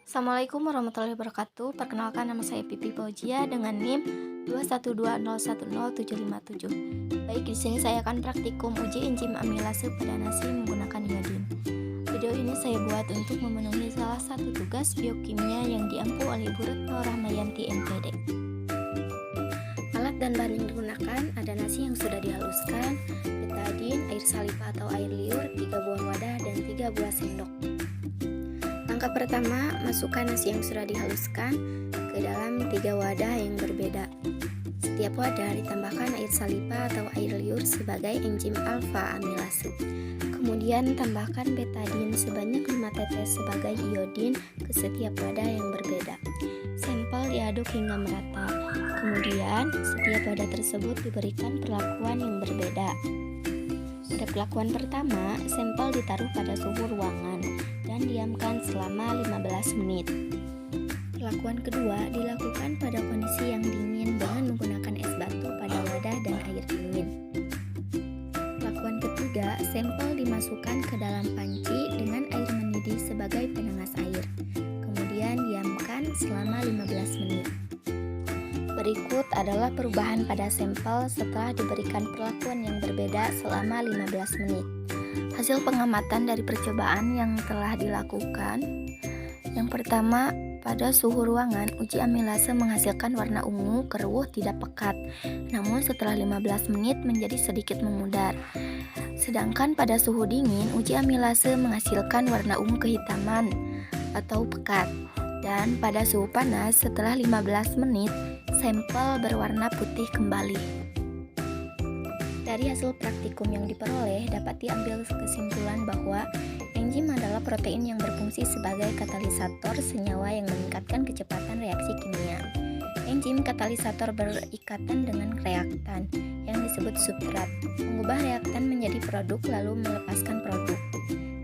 Assalamualaikum warahmatullahi wabarakatuh. Perkenalkan, nama saya Pipi Fauzia dengan NIM 212010757. Baik, di sini saya akan praktikum uji enzim amilase pada nasi menggunakan iodin. Video ini saya buat untuk memenuhi salah satu tugas biokimia yang diampu oleh Ibu Retno Rahmayanti MPD. Alat dan bahan yang digunakan ada nasi yang sudah dihaluskan, betadin, air salipah atau air liur, 3 buah wadah dan 3 buah sendok. Langkah pertama, masukkan nasi yang sudah dihaluskan ke dalam 3 wadah yang berbeda. Setiap wadah ditambahkan air salipah atau air liur sebagai enzim alfa amilase. Kemudian tambahkan betadin sebanyak 5 tetes sebagai iodin ke setiap wadah yang berbeda. Sampel diaduk hingga merata. Kemudian setiap wadah tersebut diberikan perlakuan yang berbeda. Pada perlakuan pertama, sampel ditaruh pada suhu ruangan dan diamkan selama 15 menit. Perlakuan kedua dilakukan pada kondisi yang dingin dengan menggunakan es batu pada wadah dan air dingin. Perlakuan ketiga, sampel dimasukkan ke dalam panci dengan air mendidih sebagai penengas air. Kemudian diamkan selama 15 menit. Berikut adalah perubahan pada sampel setelah diberikan perlakuan yang berbeda selama 15 menit. Hasil pengamatan dari percobaan yang telah dilakukan. Yang pertama, pada suhu ruangan, uji amilase menghasilkan warna ungu, keruh, tidak pekat. Namun setelah 15 menit menjadi sedikit memudar. Sedangkan pada suhu dingin, uji amilase menghasilkan warna ungu kehitaman atau pekat. Dan pada suhu panas, setelah 15 menit, sampel berwarna putih kembali. Dari hasil praktikum yang diperoleh, dapat diambil kesimpulan bahwa enzim adalah protein yang berfungsi sebagai katalisator senyawa yang meningkatkan kecepatan reaksi kimia. Enzim katalisator berikatan dengan reaktan yang disebut substrat, mengubah reaktan menjadi produk lalu melepaskan produk.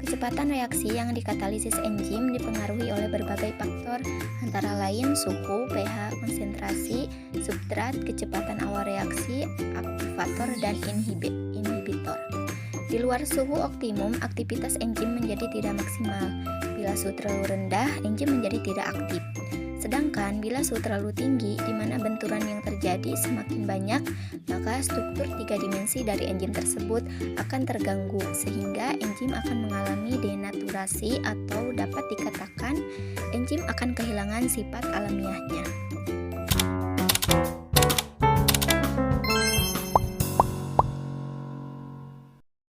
Kecepatan reaksi yang dikatalisis enzim dipengaruhi oleh berbagai faktor, antara lain suhu, pH, konsentrasi, substrat, kecepatan awal reaksi, aktivator, dan inhibitor. Di luar suhu optimum, aktivitas enzim menjadi tidak maksimal. Bila suhu terlalu rendah, enzim menjadi tidak aktif. Sedangkan bila suhu terlalu tinggi, di mana benturan yang terjadi semakin banyak, maka struktur 3 dimensi dari enzim tersebut akan terganggu, sehingga enzim akan mengalami denaturasi atau dapat dikatakan enzim akan kehilangan sifat alamiahnya.